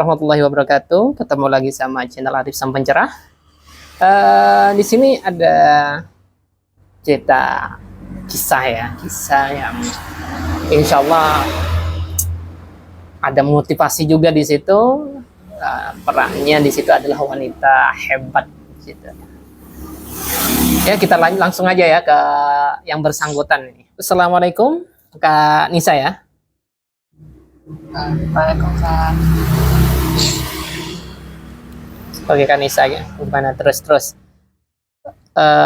Warahmatullahi wabarakatuh. Ketemu lagi sama channel Arif Sang Pencerah. Di sini ada cerita kisah ya, kisah yang insya Allah ada motivasi juga di situ. Perannya di situ adalah wanita hebat di situ. Ya, kita langsung aja ya ke yang bersangkutan ini. Assalamualaikum Kak Nisa ya. Waalaikumsalam. Oke Kak Nisa, gimana terus?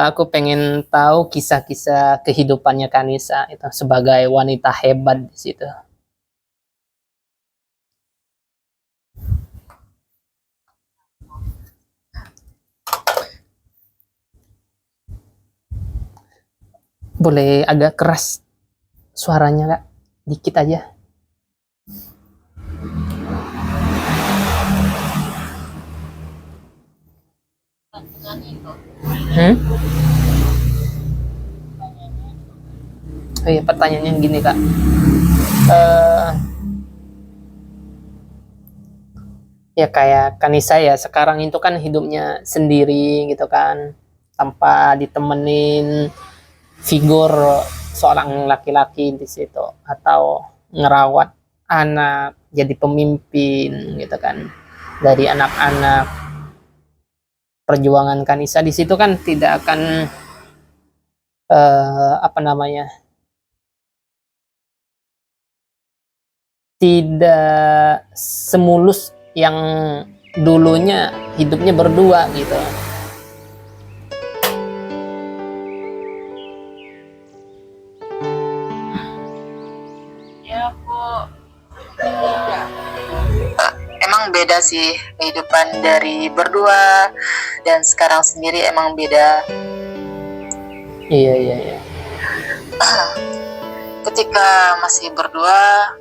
Aku pengen tahu kisah-kisah kehidupannya Kak Nisa itu sebagai wanita hebat di situ. Boleh agak keras suaranya Kak, dikit aja. Oh iya, pertanyaannya gini Kak. Ya kayak Kanisa ya, sekarang itu kan hidupnya sendiri gitu kan, tanpa ditemenin figur seorang laki-laki di situ atau ngerawat anak, jadi pemimpin gitu kan dari anak-anak. Perjuangan Kanisa di situ kan tidak akan tidak semulus yang dulunya hidupnya berdua gitu. Ya aku emang beda sih kehidupan dari berdua dan sekarang sendiri emang beda. Iya. Ketika masih berdua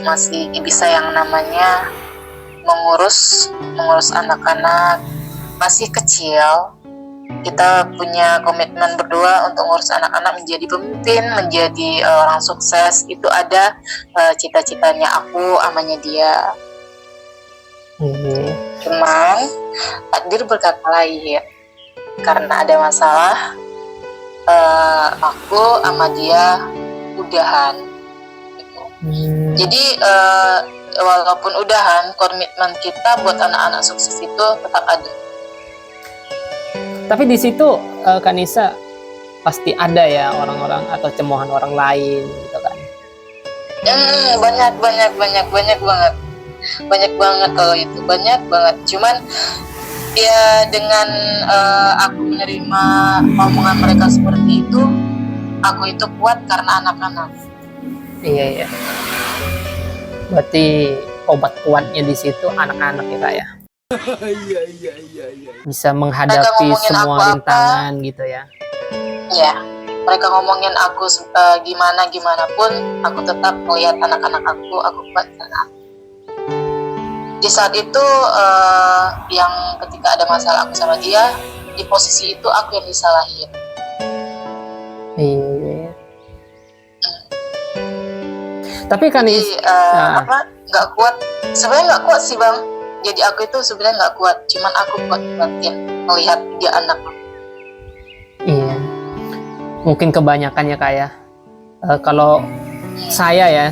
masih bisa yang namanya mengurus anak-anak, masih kecil. Kita punya komitmen berdua untuk ngurus anak-anak, menjadi pemimpin, menjadi orang sukses. Itu ada cita-citanya aku, amanya dia. Cuman takdir berkata lain, karena ada masalah, aku sama dia udahan gitu. Jadi walaupun udahan, komitmen kita buat anak-anak sukses itu tetap ada. Tapi di situ Kanisa pasti ada ya orang-orang atau cemoohan orang lain gitu kan. Banyak banget kalau itu, banyak banget. Cuman ya dengan aku menerima omongan mereka seperti itu, aku itu kuat karena anak-anak. Iya. Berarti obat kuatnya di situ anak-anak ya Kak ya. Iya. Bisa menghadapi semua rintangan gitu ya. Iya. Mereka ngomongin aku gimana pun, aku tetap melihat anak-anak aku kuat karena di saat itu yang ketika ada masalah aku sama dia, di posisi itu aku yang disalahin. Iya. Tapi kan nggak kuat. Sebenarnya nggak kuat sih Bang. Jadi aku itu sebenarnya nggak kuat. Cuman aku kuat ya melihat dia anak. Iya. Mungkin kebanyakannya kayak kalau saya ya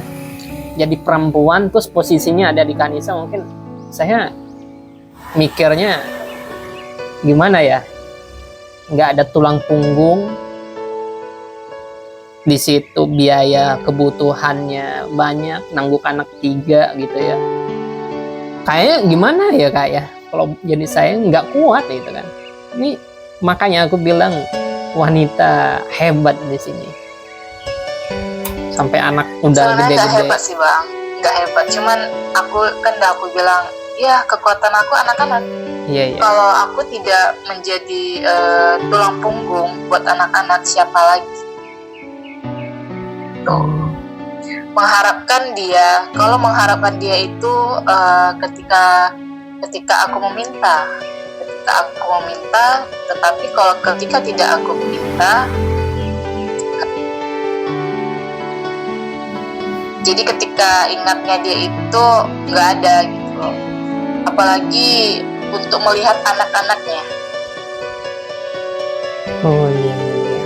jadi perempuan terus posisinya ada di Kanisa, mungkin saya mikirnya gimana ya, nggak ada tulang punggung di situ, biaya kebutuhannya banyak, nanggung anak 3 gitu ya, kayaknya gimana ya Kak ya, kalau jadi saya nggak kuat gitu kan. Ini makanya aku bilang wanita hebat di sini. Sampai anak udah gede-gede. Nggak hebat sih Bang, nggak hebat. Cuman aku bilang, ya kekuatan aku anak-anak. Iya. Kalau aku tidak menjadi tulang punggung buat anak-anak, siapa lagi? Tuh. Mengharapkan dia, kalau mengharapkan dia itu ketika aku meminta, tetapi kalau ketika tidak aku meminta, jadi ketika ingatnya dia itu nggak ada gitu loh. apalagi untuk melihat anak-anaknya. Oh iya, iya.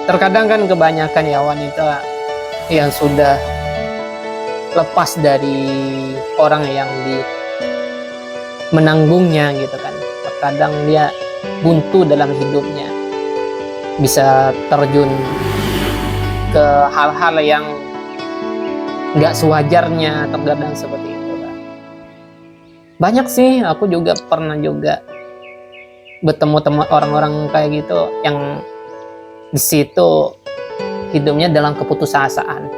Terkadang kan kebanyakan ya wanita yang sudah lepas dari orang yang menanggungnya gitu kan. Terkadang dia buntu dalam hidupnya, bisa terjun ke hal-hal yang nggak sewajarnya, terkadang seperti itu kan. Banyak sih, aku juga pernah juga bertemu teman orang-orang kayak gitu yang di situ hidupnya dalam keputusasaan,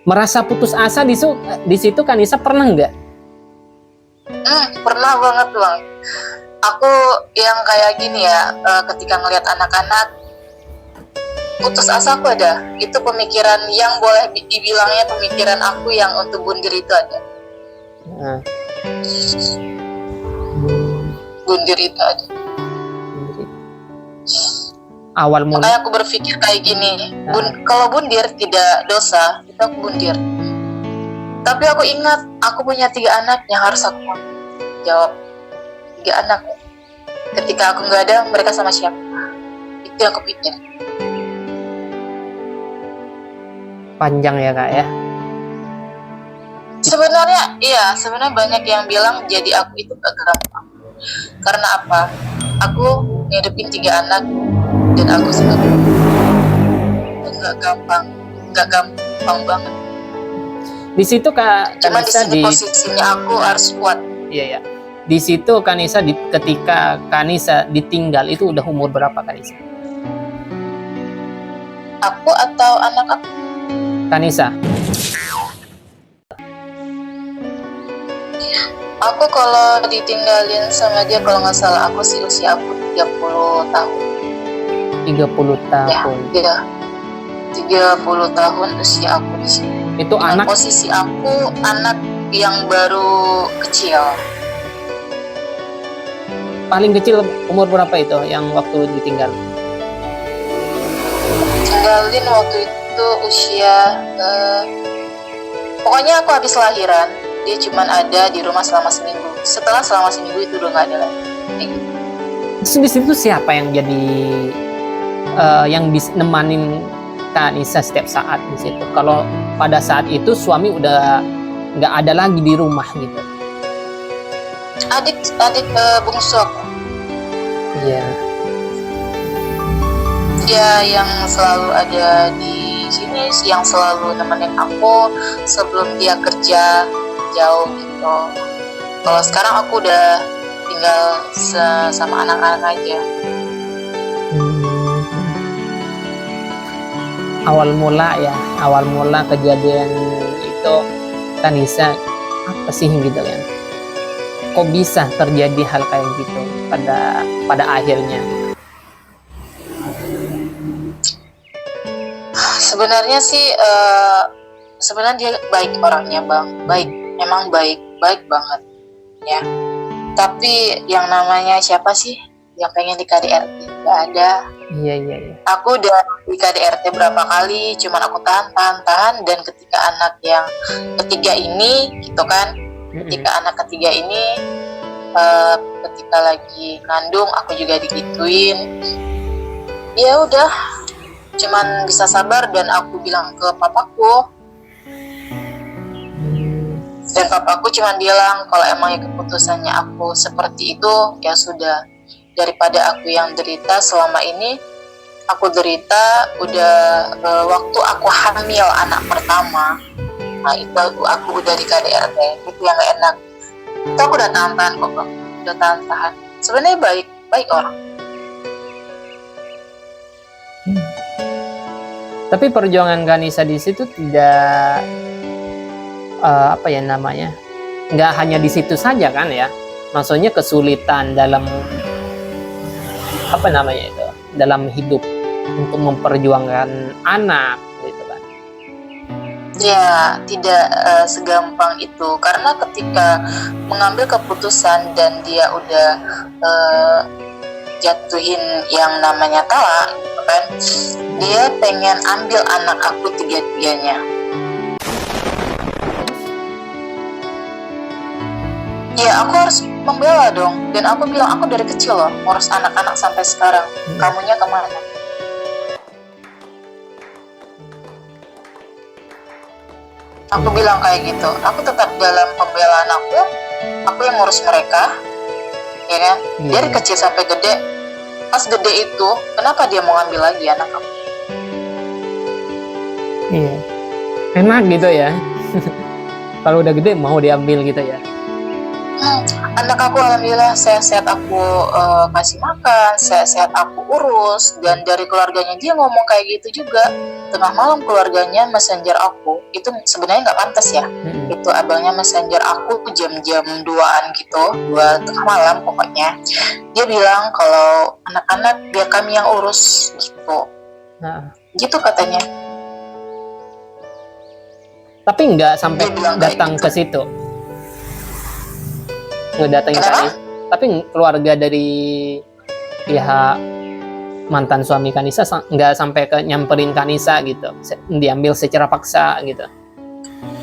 merasa putus asa di situ. Kanisa pernah nggak? Pernah banget bang. Aku yang kayak gini ya, ketika ngelihat anak-anak putus asa aku ada. Itu pemikiran yang boleh dibilangnya pemikiran aku yang untuk bunuh diri itu ada. Nah. Bunuh diri itu ada. Awal mulai Makanya aku berpikir kayak gini, kalau bundir tidak dosa, itu aku bundir. Tapi aku ingat, aku punya 3 anak yang harus aku jawab. 3 anak. Ketika aku nggak ada, mereka sama siapa? Itu yang aku pikir. panjang ya kak ya. Sebenarnya banyak yang bilang jadi aku itu gak gampang. Karena apa? Aku ngidupin 3 anak dan aku sebenarnya gak gampang banget. Di situ kak Cuman di Kanisa sini posisinya aku harus kuat. Iya ya. Di situ Kanisa ketika Kanisa ditinggal itu udah umur berapa Kanisa? Aku atau anak aku? Kanisa. Aku kalau ditinggalin sama dia, kalau nggak salah aku sih usia aku 30 tahun. 30 tahun. Ya, 30 tahun usia aku di sini. Itu Dan anak posisi aku anak yang baru kecil. paling kecil umur berapa itu yang waktu ditinggal? Tinggalin waktu itu usia pokoknya aku habis lahiran, dia cuman ada di rumah selama seminggu. Selama seminggu itu udah nggak ada lagi. Terus di situ siapa yang jadi yang bisa nemanin Kanisa setiap saat di situ? Kalau pada saat itu suami udah nggak ada lagi di rumah gitu. Adik bungsu aku. Iya. Dia yang selalu ada di sini, yang selalu nemenin aku sebelum dia kerja jauh gitu. Kalau sekarang aku udah tinggal sama anak-anak aja. Awal mula kejadian itu Kanisa apa sih gitu kan? Kok bisa terjadi hal kayak gitu pada akhirnya? Sebenarnya sih sebenarnya dia baik orangnya bang, emang baik banget ya. Tapi yang namanya siapa sih yang pengen di KDRT? Gak ada. Iya. Aku udah di KDRT berapa kali, cuman aku tahan dan ketika anak yang ketiga ini gitu kan, ketika anak ketiga ini ketika lagi ngandung aku juga digituin. Ya udah, cuman bisa sabar dan aku bilang ke papaku. Dan papaku cuman bilang kalau emangnya keputusannya aku seperti itu, ya sudah, daripada aku yang derita selama ini. Aku derita udah waktu aku hamil anak pertama. Nah itu aku udah di KDRT, itu yang gak enak. Itu aku udah tahan kok bang, udah tahan. Sebenarnya baik orang. Tapi perjuangan Kanisa di situ tidak nggak hanya di situ saja kan ya, maksudnya kesulitan dalam dalam hidup untuk memperjuangkan anak gitu kan. Ya tidak segampang itu, karena ketika mengambil keputusan dan dia udah jatuhin yang namanya talak gitu kan, dia pengen ambil anak aku 3-3-nya. Ya aku harus membela dong. Dan aku bilang aku dari kecil loh ngurus anak-anak sampai sekarang. Kamunya kemana? Aku bilang kayak gitu. Aku tetap dalam pembelaan aku yang ngurus mereka, ya kan? Dari kecil sampai gede. Pas gede itu, kenapa dia mau ngambil lagi anak aku? Iya. Enak gitu ya. Kalau udah gede mau diambil gitu ya. Anak aku alhamdulillah sehat-sehat aku kasih makan, sehat-sehat aku urus, dan dari keluarganya dia ngomong kayak gitu juga. Tengah malam keluarganya messenger aku, itu sebenarnya nggak pantas ya. Itu abangnya messenger aku jam-jam 2-an gitu, 2 tengah malam pokoknya. Dia bilang kalau anak-anak biar kami yang urus gitu. Gitu katanya. Tapi nggak sampai datang ke situ. Ngedatengin Kanisa. Tapi keluarga dari pihak mantan suami Kanisa nggak sampai ke nyamperin Kanisa gitu, diambil secara paksa gitu.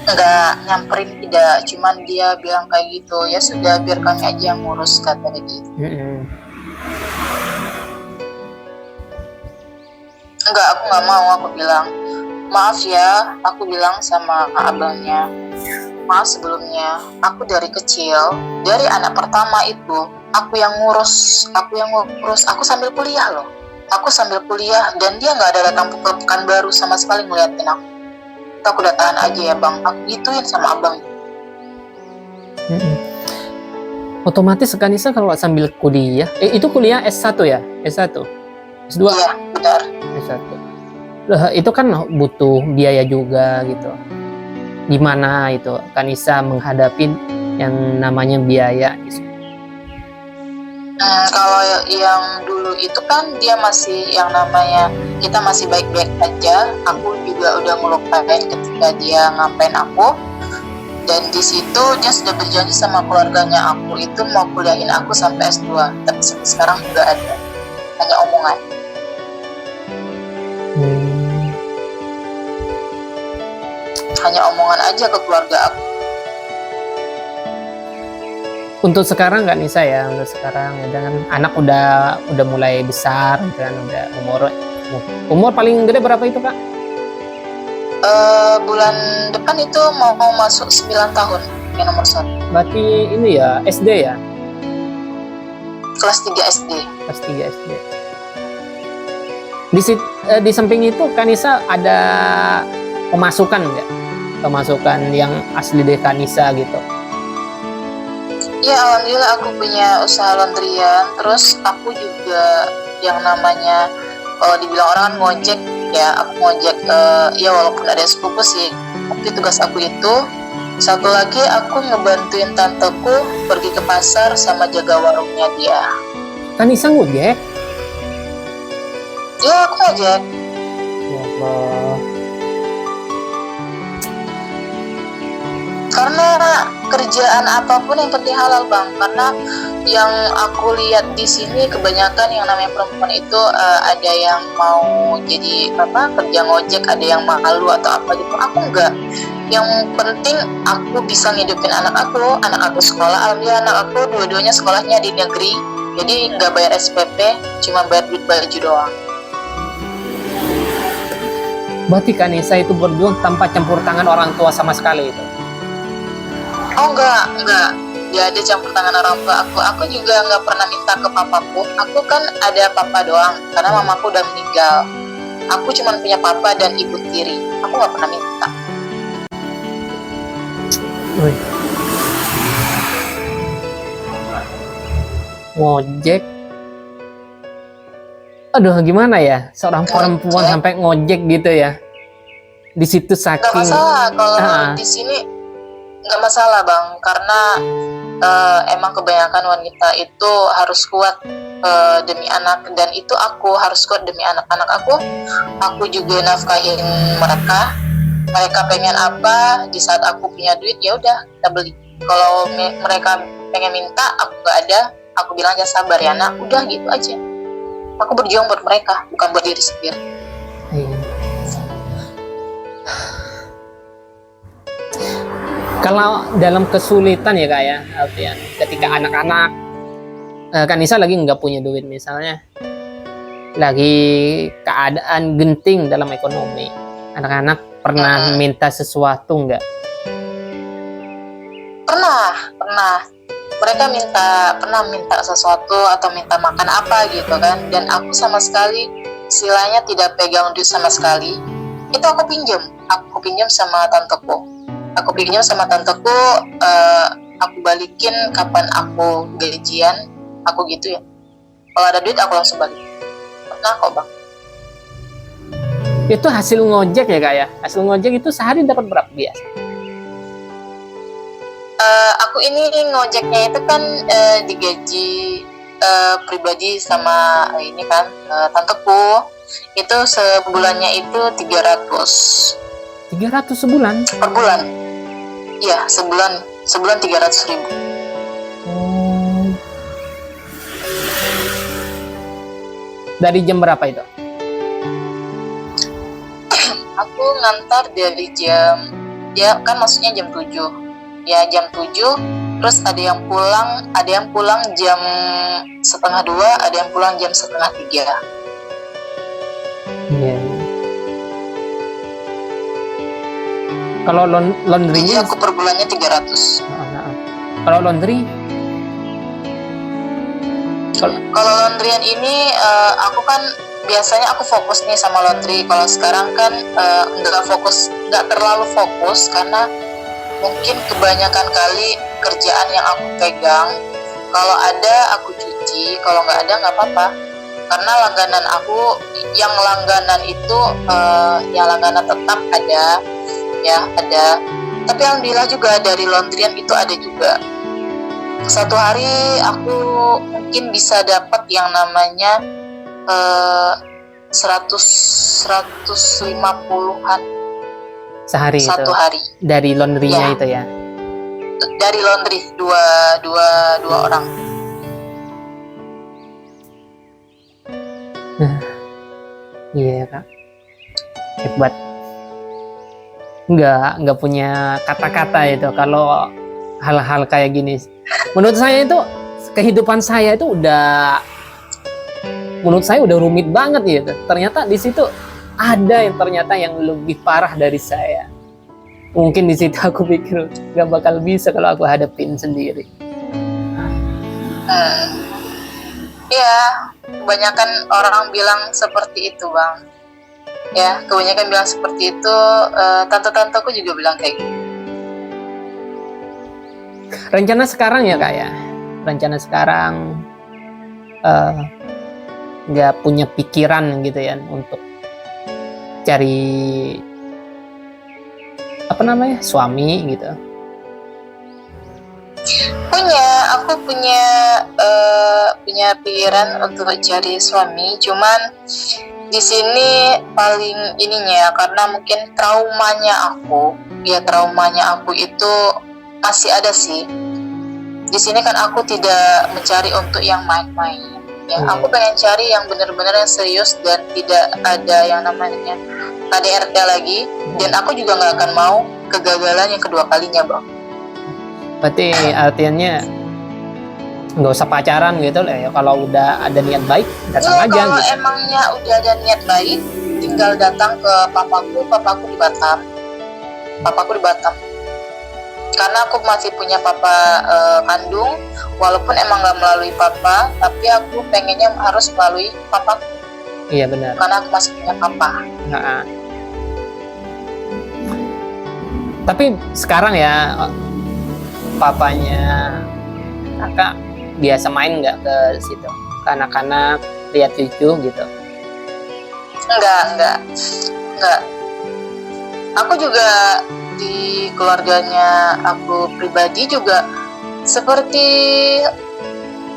Nggak nyamperin, tidak, cuman dia bilang kayak gitu, ya sudah biar kami aja yang ngurus katanya gitu. Enggak, aku nggak mau. Aku bilang maaf ya, aku bilang sama abangnya, maaf sebelumnya, aku dari kecil, dari anak pertama itu, aku yang ngurus, aku sambil kuliah loh. Aku sambil kuliah, dan dia nggak ada datang ke Pekanbaru sama sekali ngeliatin aku. Aku udah tahan aja ya bang, aku gituin sama abang. Otomatis Kanisa kalau sambil kuliah, itu kuliah S1 ya? S1? S2? Iya, benar. S1. Loh, itu kan butuh biaya juga gitu. Gimana itu Kanisa menghadapi yang namanya biaya gitu? Kalau yang dulu itu kan dia masih yang namanya kita masih baik-baik aja. Aku juga udah ngelupain ketika dia ngapain aku. Dan di situ dia sudah berjanji sama keluarganya aku itu mau kuliahin aku sampai S2. Tapi sampai sekarang juga ada, hanya omongan. Hanya omongan aja ke keluarga aku. Untuk sekarang nggak Nisa ya, untuk sekarang ya dengan anak udah mulai besar gitu kan, udah umur paling gede berapa itu Kak? Bulan depan itu mau masuk 9 tahun yang nomor 1. Berarti ini ya SD ya? Kelas 3 SD. Kelas 3 SD. Di samping itu Kanisa ada pemasukan nggak? Pemasukan yang asli dari Kanisa gitu? Ya alhamdulillah aku punya usaha laundryan. Terus aku juga yang namanya dibilang orang kan ngojek ya, aku ngojek ya walaupun ada sepupu sih. Tapi tugas aku itu satu lagi aku ngebantuin tanteku pergi ke pasar sama jaga warungnya dia. Kanisa ngojek? Ya aku ngojek. Ya Allah. Karena kerjaan apapun yang penting halal bang. Karena yang aku lihat di sini kebanyakan yang namanya perempuan itu ada yang mau jadi kerja ngojek, ada yang malu atau apa gitu. Aku enggak. Yang penting aku bisa ngidupin anak aku sekolah. Alhamdulillah anak aku dua-duanya sekolahnya di negeri, jadi nggak bayar SPP, cuma bayar duit baju doang. Berarti Kanisa itu berjuang tanpa campur tangan orang tua sama sekali itu? Oh enggak. Dia ada campur tangan orang tua aku. Aku juga nggak pernah minta ke papaku. Aku kan ada papa doang, karena mamaku udah meninggal. Aku cuma punya papa dan ibu tiri. Aku nggak pernah minta. Ngojek. Aduh gimana ya, seorang perempuan sampai ngojek gitu ya. Di situ saking. Nggak masalah kalau di sini. Nggak masalah bang, karena emang kebanyakan wanita itu harus kuat demi anak, dan itu aku harus kuat demi anak-anak aku. Aku juga nafkahin mereka. Mereka pengen apa, di saat aku punya duit ya udah kita beli. Kalau mereka pengen minta, aku nggak ada, aku bilang aja sabar ya nak, udah gitu aja. Aku berjuang buat mereka, bukan buat diri sendiri. Kalau dalam kesulitan ya kak ya, Alfian, ketika anak-anak kan Nisa lagi nggak punya duit misalnya, lagi keadaan genting dalam ekonomi, anak-anak pernah minta sesuatu nggak? Pernah. Mereka pernah minta sesuatu atau minta makan apa gitu kan, dan aku sama sekali istilahnya tidak pegang duit sama sekali. Itu aku pinjam sama tanteku. Aku balikin kapan aku gajian, aku gitu ya. Kalau ada duit aku langsung balik. Pernah kok bang. Itu hasil ngojek ya kak ya? Hasil ngojek itu sehari dapat berapa biasa? Aku ini ngojeknya itu kan digaji pribadi sama ini kan tanteku. Itu sebulannya itu 300. 300 sebulan? Per bulan. Iya, sebulan 300.000. Dari jam berapa itu? Aku ngantar dari jam, ya kan maksudnya jam 7. Ya jam 7, terus ada yang pulang jam 1:30, ada yang pulang jam 2:30. Iya. Kalau laundry-nya? Jadi aku per bulannya 300. Kalau laundry? Kalau laundryan ini aku kan biasanya aku fokus nih sama laundry. Kalau sekarang kan nggak terlalu fokus karena mungkin kebanyakan kali kerjaan yang aku pegang. Kalau ada aku cuci, kalau nggak ada nggak apa-apa. Karena langganan aku, yang langganan itu yang langganan tetap ada, ya ada. Tapi alhamdulillah juga dari laundryan itu ada juga. Satu hari aku mungkin bisa dapat yang namanya 150-an sehari satu itu? hari. Dari laundry-nya Ya. itu ya? Dari laundry dua orang. Iya kak, hebat. Nggak punya kata-kata itu kalau hal-hal kayak gini. Menurut saya itu kehidupan saya itu udah rumit banget gitu. Ternyata di situ ada yang ternyata yang lebih parah dari saya. Mungkin di situ aku pikir nggak bakal bisa kalau aku hadapin sendiri. Ya, kebanyakan orang bilang seperti itu bang. Ya, kebanyakan bilang seperti itu. Tante-tanteku juga bilang kayak gitu. Rencana sekarang ya kak ya? Rencana sekarang nggak punya pikiran gitu ya untuk cari suami gitu? Aku punya pikiran untuk cari suami, cuman di sini paling ininya karena mungkin traumanya aku itu masih ada sih. Di sini kan aku tidak mencari untuk yang main-main. Ya, aku pengen cari yang benar-benar yang serius dan tidak ada yang namanya KDRT lagi. Dan aku juga nggak akan mau kegagalan yang kedua kalinya, bang. Berarti artiannya nggak usah pacaran gitu lah ya. Kalau udah ada niat baik datang aja. Kalau gitu. emangnya udah ada niat baik, tinggal datang ke papaku di Batam. Karena aku masih punya papa kandung, walaupun emang nggak melalui papa, tapi aku pengennya harus melalui papaku. Iya benar. Karena aku masih punya papa. Nah, tapi sekarang ya papanya kakak biasa main nggak ke situ? Ke anak-anak lihat cucu gitu? Enggak. Aku juga di keluarganya aku pribadi juga seperti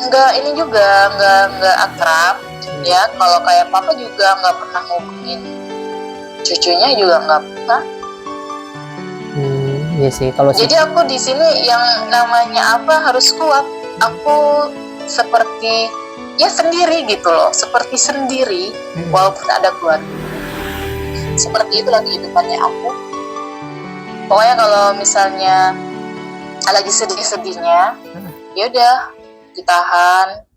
nggak akrab ya. Kalau kayak papa juga nggak pernah ngomongin cucunya juga nggak pernah. Iya sih kalau. Jadi aku di sini yang namanya apa harus kuat. Aku seperti ya sendiri gitu loh, seperti sendiri walaupun ada keluarga. Seperti itu lagi kehidupannya aku. Pokoknya kalau misalnya lagi sedih-sedihnya, ya udah ditahan.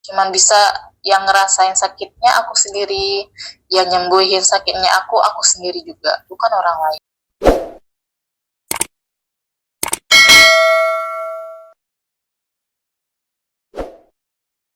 Cuman bisa yang ngerasain sakitnya aku sendiri, yang nyembuhin sakitnya aku sendiri juga, bukan orang lain.